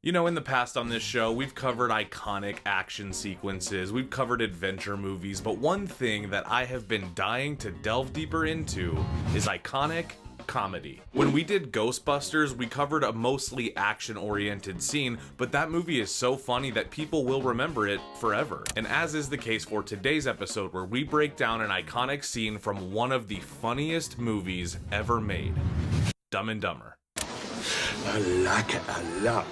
You know, in the past on this show, we've covered iconic action sequences, we've covered adventure movies, but one thing that I have been dying to delve deeper into is iconic comedy. When we did Ghostbusters, we covered a mostly action-oriented scene, but that movie is so funny that people will remember it forever. And as is the case for today's episode, where we break down an iconic scene from one of the funniest movies ever made, Dumb and Dumber. I like it a lot.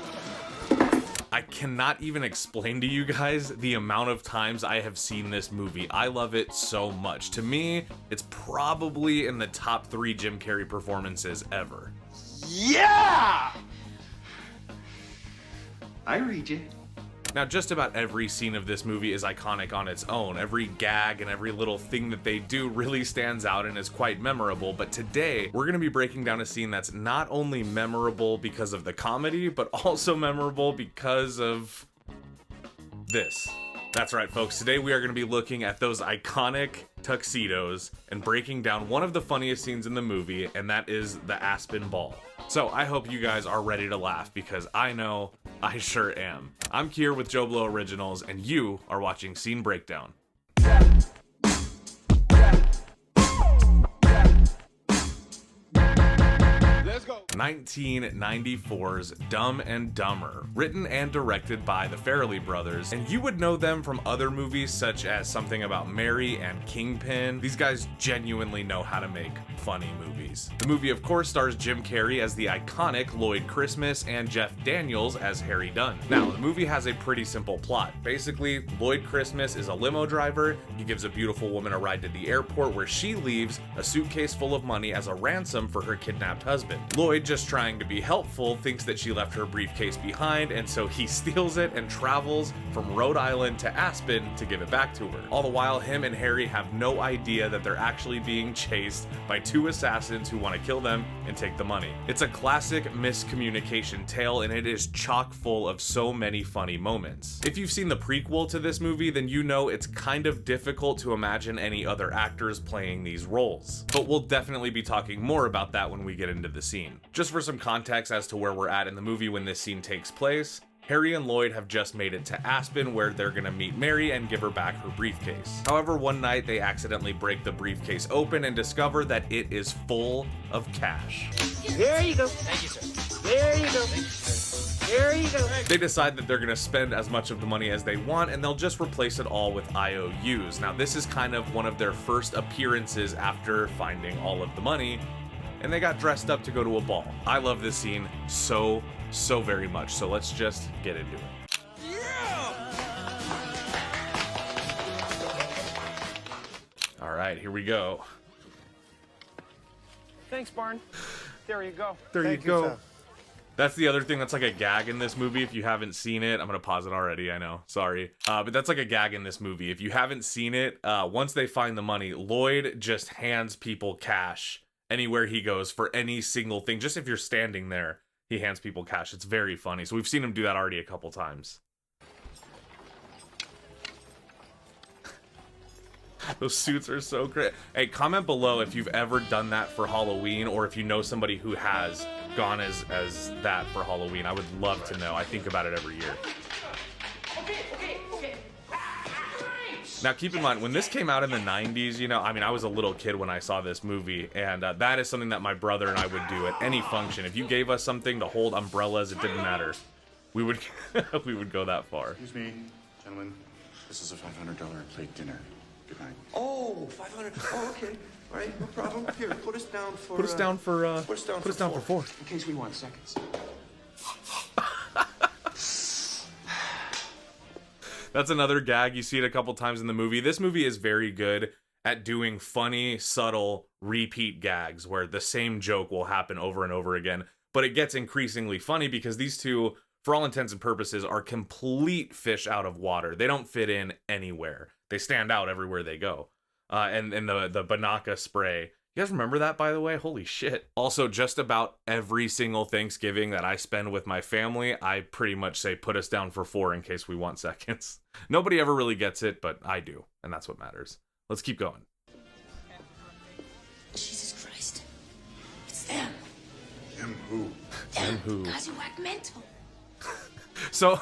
I cannot even explain to you guys the amount of times I have seen this movie. I love it so much. To me, it's probably in the top 3 Jim Carrey performances ever. Yeah! I read you. Now, just about every scene of this movie is iconic on its own. Every gag and every little thing that they do really stands out and is quite memorable, but today we're going to be breaking down a scene that's not only memorable because of the comedy, but also memorable because of this. That's right, folks. Today we are going to be looking at those iconic tuxedos and breaking down one of the funniest scenes in the movie, and that is the Aspen Ball. So I hope you guys are ready to laugh, because I know I sure am. I'm here with JoBlo Originals, and you are watching Scene Breakdown. 1994's Dumb and Dumber, written and directed by the Farrelly brothers, and you would know them from other movies such as Something About Mary and Kingpin. These guys genuinely know how to make funny movies. The movie, of course, stars Jim Carrey as the iconic Lloyd Christmas and Jeff Daniels as Harry Dunn. Now, the movie has a pretty simple plot. Basically, Lloyd Christmas is a limo driver. He gives a beautiful woman a ride to the airport, where she leaves a suitcase full of money as a ransom for her kidnapped husband. Lloyd, just trying to be helpful, thinks that she left her briefcase behind, and so he steals it and travels from Rhode Island to Aspen to give it back to her. All the while, him and Harry have no idea that they're actually being chased by 2 assassins who want to kill them and take the money. It's a classic miscommunication tale, and it is chock full of so many funny moments. If you've seen the prequel to this movie, then you know it's kind of difficult to imagine any other actors playing these roles. But we'll definitely be talking more about that when we get into the scene. Just for some context as to where we're at in the movie when this scene takes place, Harry and Lloyd have just made it to Aspen, where they're gonna meet Mary and give her back her briefcase. However, one night they accidentally break the briefcase open and discover that it is full of cash. There you go. Thank you, sir. There you go. Thank you, sir. There you go. They decide that they're gonna spend as much of the money as they want, and they'll just replace it all with IOUs. Now, this is kind of one of their first appearances after finding all of the money, and they got dressed up to go to a ball. I love this scene so very much, so let's just get into it. All right, here we go. Thanks, Barn. There you go. There you go. That's the other thing that's like a gag in this movie. If you haven't seen it, I'm gonna pause it already, I know, sorry. But that's like a gag in this movie. If you haven't seen it, once they find the money, Lloyd just hands people cash anywhere he goes for any single thing. Just if you're standing there, he hands people cash. It's very funny. So we've seen him do that already a couple times. Those suits are so great. Hey, comment below if you've ever done that for Halloween, or if you know somebody who has gone as that for Halloween. I would love to know. I think about it every year. Okay. Now, keep in mind, when this came out in the 90s, you know, I mean, I was a little kid when I saw this movie, and that is something that my brother and I would do at any function. If you gave us something to hold umbrellas, it didn't matter. We would we would go that far. Excuse me, gentlemen. This is a $500 plate dinner. Good night. Oh, 500. Oh, okay. All right, no problem. Here, put us down for... Put us down for four. In case we want seconds. That's another gag. You see it a couple times in the movie. This movie is very good at doing funny, subtle, repeat gags where the same joke will happen over and over again. But it gets increasingly funny because these two, for all intents and purposes, are complete fish out of water. They don't fit in anywhere. They stand out everywhere they go. And the Banaka spray. You guys remember that, by the way? Holy shit. Also, just about every single Thanksgiving that I spend with my family, I pretty much say, put us down for 4 in case we want seconds. Nobody ever really gets it, but I do, and that's what matters. Let's keep going. Jesus Christ. It's them. Them who? Them who? Cause you act mental. So,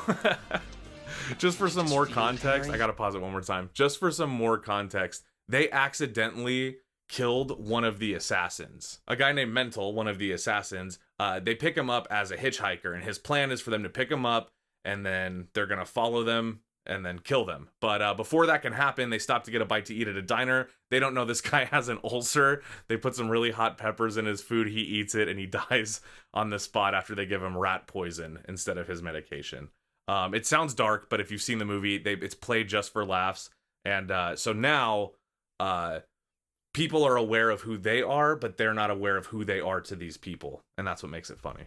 just for some more context, I gotta pause it one more time. Just for some more context, they accidentally killed one of the assassins. A guy named Mental, one of the assassins, they pick him up as a hitchhiker, and his plan is for them to pick him up, and then they're gonna follow them and then kill them. But before that can happen, they stop to get a bite to eat at a diner. They don't know this guy has an ulcer. They put some really hot peppers in his food. He eats it and he dies on the spot after they give him rat poison instead of his medication. It sounds dark, but if you've seen the movie, it's played just for laughs. And so now people are aware of who they are, but they're not aware of who they are to these people. And that's what makes it funny.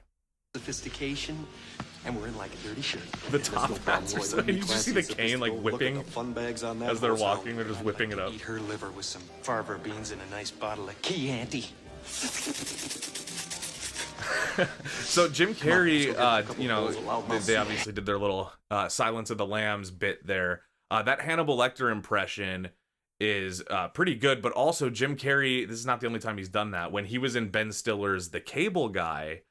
Sophistication, and we're in like a dirty shirt. The top hats are so... You just see the cane like whipping fun bags on that as they're walking. They're just whipping it up. Eat her liver with some Farver beans and a nice bottle of Chianti. So Jim Carrey, you know, they obviously did their little Silence of the Lambs bit there. That Hannibal Lecter impression is pretty good, but also Jim Carrey, this is not the only time he's done that. When he was in Ben Stiller's The Cable Guy,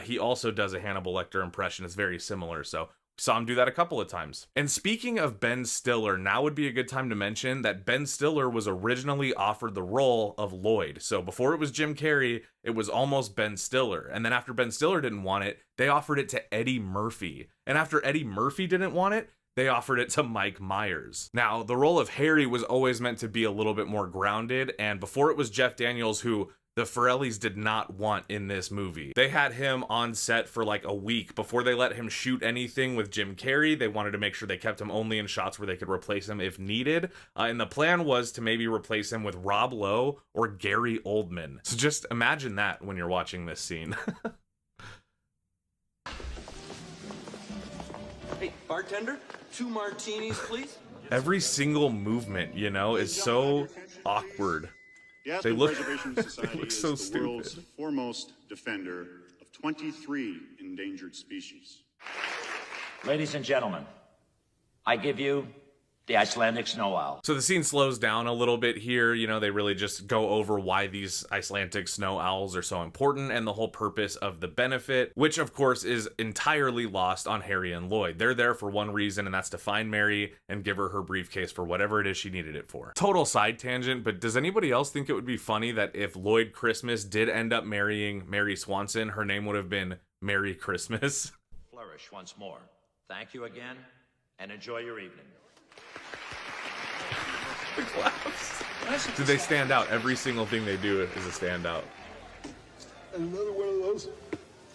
he also does a Hannibal Lecter impression. It's very similar, so saw him do that a couple of times. And speaking of Ben Stiller, now would be a good time to mention that Ben Stiller was originally offered the role of Lloyd. So before it was Jim Carrey, it was almost Ben Stiller. And then after Ben Stiller didn't want it, they offered it to Eddie Murphy. And after Eddie Murphy didn't want it, they offered it to Mike Myers. Now, the role of Harry was always meant to be a little bit more grounded, and before it was Jeff Daniels, who the Farrellys did not want in this movie. They had him on set for like a week before they let him shoot anything with Jim Carrey. They wanted to make sure they kept him only in shots where they could replace him if needed. And the plan was to maybe replace him with Rob Lowe or Gary Oldman. So just imagine that when you're watching this scene. Hey, bartender, 2 martinis, please. Every single movement, you know, is so awkward. The Aspen look- Preservation they Society look so is the world's stupid. foremost defender of 23 endangered species. Ladies and gentlemen, I give you the Icelandic snow owl. So the scene slows down a little bit here. You know, they really just go over why these Icelandic snow owls are so important and the whole purpose of the benefit, which of course is entirely lost on Harry and Lloyd. They're there for one reason, and that's to find Mary and give her briefcase for whatever it is she needed it for. Total side tangent, but does anybody else think it would be funny that if Lloyd Christmas did end up marrying Mary Swanson, her name would have been Merry Christmas? Flourish once more. Thank you again, and enjoy your evening. Do they stand out? Every single thing they do is a standout. Another one of those.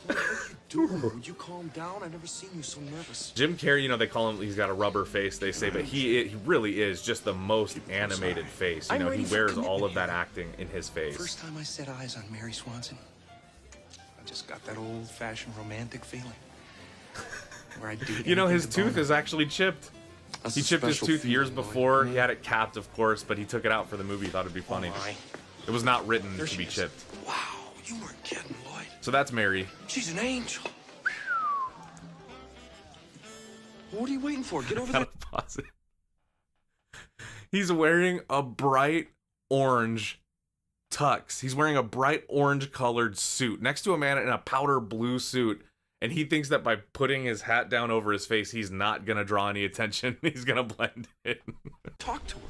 What are you doing? Would you calm down? I've never seen you so nervous. Jim Carrey, you know, they call him, he's got a rubber face, they say, but he really is just the most animated face. You know, he wears all of that acting in his face. First time I set eyes on Mary Swanson, I just got that old-fashioned romantic feeling. Where I'd do You know, his anything to tooth bone is actually chipped. That's He a chipped his special tooth years feeling, Lloyd. before. He had it capped, of course, but he took it out for the movie. He thought it'd be funny. Oh, my. It was not written There to she be is. chipped. Wow, you weren't kidding, Lloyd. So that's Mary. She's an angel. What are you waiting for? Get over there. Gotta pause it. He's wearing a bright orange tux. He's wearing a bright orange colored suit next to a man in a powder blue suit. And he thinks that by putting his hat down over his face, he's not gonna draw any attention. He's gonna blend in. Talk to her.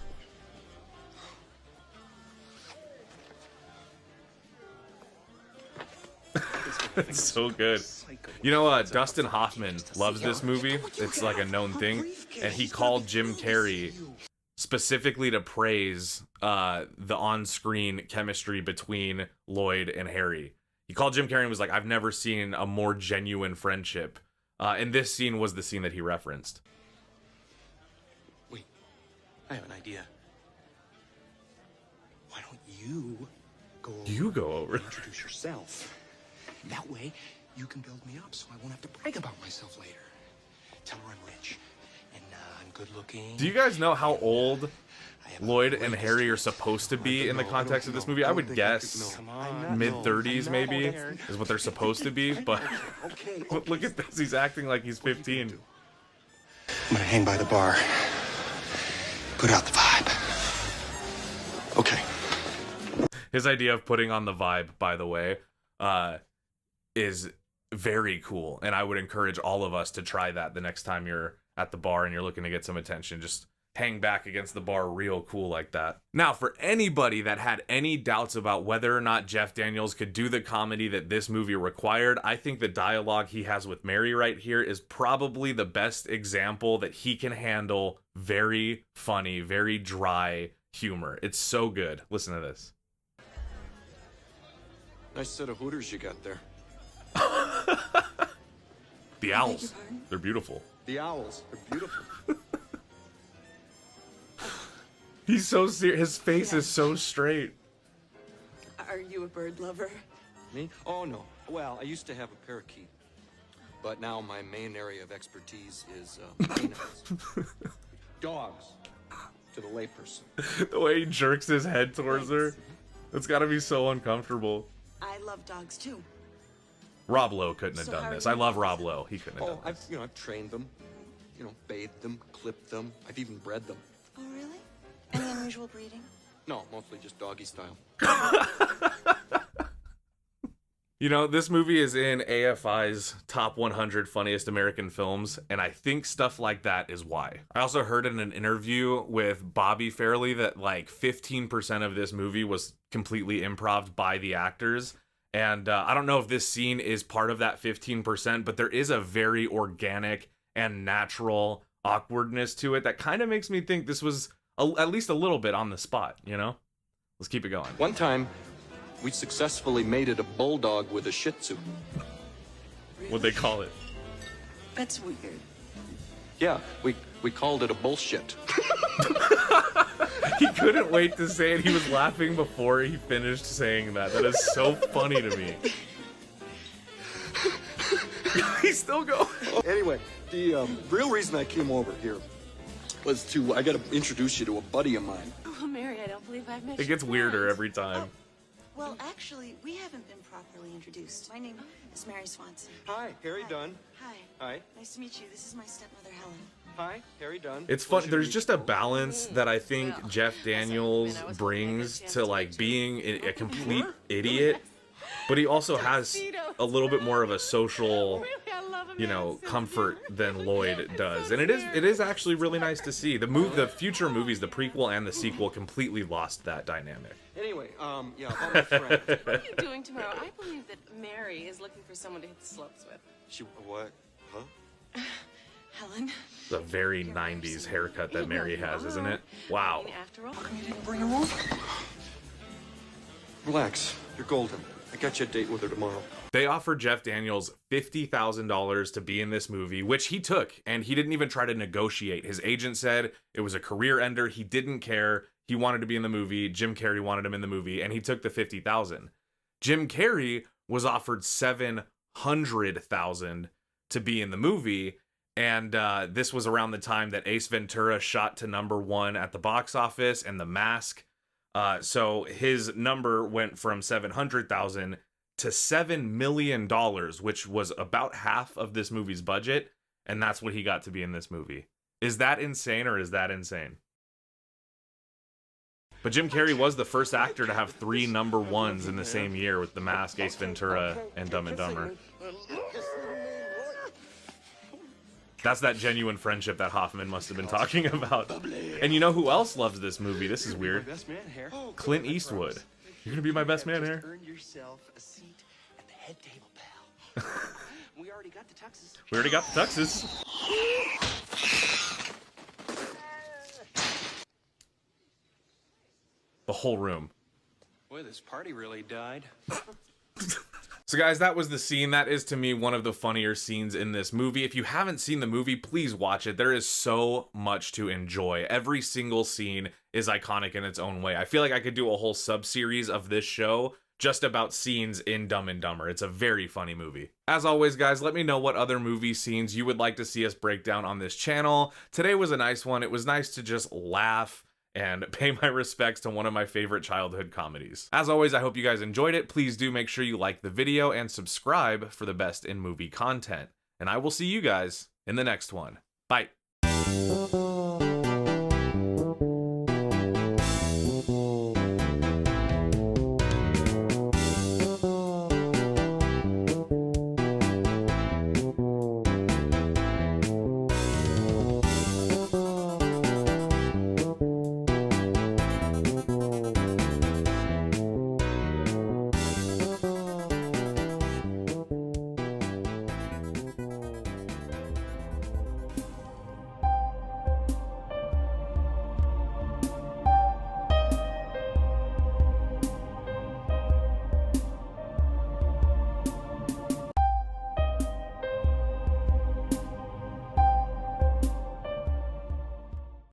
It's so good. You know, Dustin Hoffman loves this movie. It's like a known thing. And he called Jim Carrey specifically to praise the on-screen chemistry between Lloyd and Harry. He called Jim Carrey and was like, I've never seen a more genuine friendship. And this scene was the scene that he referenced. Wait, I have an idea. Why don't you go over You go over. and introduce yourself? That way, you can build me up so I won't have to brag about myself later. Tell her I'm rich and I'm good looking. Do you guys know how old Lloyd and Harry are supposed to be in the context of this movie? I would guess mid-30s maybe is what they're supposed to be, but Okay, look at this. He's acting like he's 15. I'm gonna hang by the bar. Put out the vibe. Okay. His idea of putting on the vibe, by the way, is very cool, and I would encourage all of us to try that the next time you're at the bar and you're looking to get some attention. Just hang back against the bar real cool like that. Now, for anybody that had any doubts about whether or not Jeff Daniels could do the comedy that this movie required, I think the dialogue he has with Mary right here is probably the best example that he can handle very funny, very dry humor. It's so good. Listen to this. Nice set of hooters you got there. The owls. They're beautiful. The owls are beautiful. He's so serious. His face is so straight. Are you a bird lover? Me? Oh, no. Well, I used to have a parakeet. But now my main area of expertise is canines. Dogs, to the layperson. The way he jerks his head towards her. It's gotta be so uncomfortable. I love dogs too. Rob Lowe couldn't have So done how this. are I you- love Rob Lowe. He couldn't have Oh, done this. I've trained them. Bathed them, clipped them. I've even bred them. Oh, really? Any unusual breeding? No, mostly just doggy style. You know, this movie is in AFI's top 100 funniest American films, and I think stuff like that is why. I also heard in an interview with Bobby Farrelly that like 15% of this movie was completely improv by the actors. And I don't know if this scene is part of that 15%, but there is a very organic and natural awkwardness to it that kind of makes me think this was at least a little bit on the spot, you know? Let's keep it going. One time, we successfully mated a bulldog with a Shih Tzu. What'd they call it? That's weird. Yeah, we called it a bullshit. He couldn't wait to say it. He was laughing before he finished saying that. That is so funny to me. He's still going. Anyway, the real reason I came over here was I gotta introduce you to a buddy of mine. Oh, Mary, I don't believe I've met It gets weirder every time. Well, actually, we haven't been properly introduced. My name is Mary Swanson. Hi, Harry Dunn. Hi. Hi. Nice to meet you. This is my stepmother, Helen. Hi, Harry Dunn. It's fun. Pleasure There's to just a balance that I think Jeff Daniels brings to like being a complete idiot, but he also has a little bit more of a social, you know, comfort than Lloyd does, and it is actually really nice to see. The future movies, the prequel and the sequel, completely lost that dynamic. Anyway, yeah, about my friend. What are you doing tomorrow? I believe that Mary is looking for someone to hit the slopes with. She what? Huh? Helen. It's a very 90s haircut that Mary has, isn't it? Wow. After all, You didn't bring her over? Relax. You're golden. I got you a date with her tomorrow. They offered Jeff Daniels $50,000 to be in this movie, which he took, and he didn't even try to negotiate. His agent said it was a career ender. He didn't care. He wanted to be in the movie. Jim Carrey wanted him in the movie, and he took the $50,000. Jim Carrey was offered $700,000 to be in the movie, and this was around the time that Ace Ventura shot to #1 at the box office, and The Mask. So his number went from $700,000 to $7 million, which was about half of this movie's budget, and that's what he got to be in this movie. Is that insane, or is that insane? But Jim Carrey was the first actor to have 3 #1s in the same year with The Mask, Ace Ventura, and Dumb and Dumber. That's that genuine friendship that Hoffman must have been talking about. And you know who else loves this movie? This is weird. Best man here. Clint Eastwood. You're gonna be my best man here. Earn yourself a seat at the head table, pal. We already got the tuxes. We already got the tuxes. The whole room. Boy, this party really died. So guys, that was the scene. That is, to me, one of the funnier scenes in this movie. If you haven't seen the movie, please watch it. There is so much to enjoy. Every single scene is iconic in its own way. I feel like I could do a whole sub-series of this show just about scenes in Dumb and Dumber. It's a very funny movie. As always, guys, let me know what other movie scenes you would like to see us break down on this channel. Today was a nice one. It was nice to just laugh and pay my respects to one of my favorite childhood comedies. As always, I hope you guys enjoyed it. Please do make sure you like the video and subscribe for the best in movie content. And I will see you guys in the next one. Bye.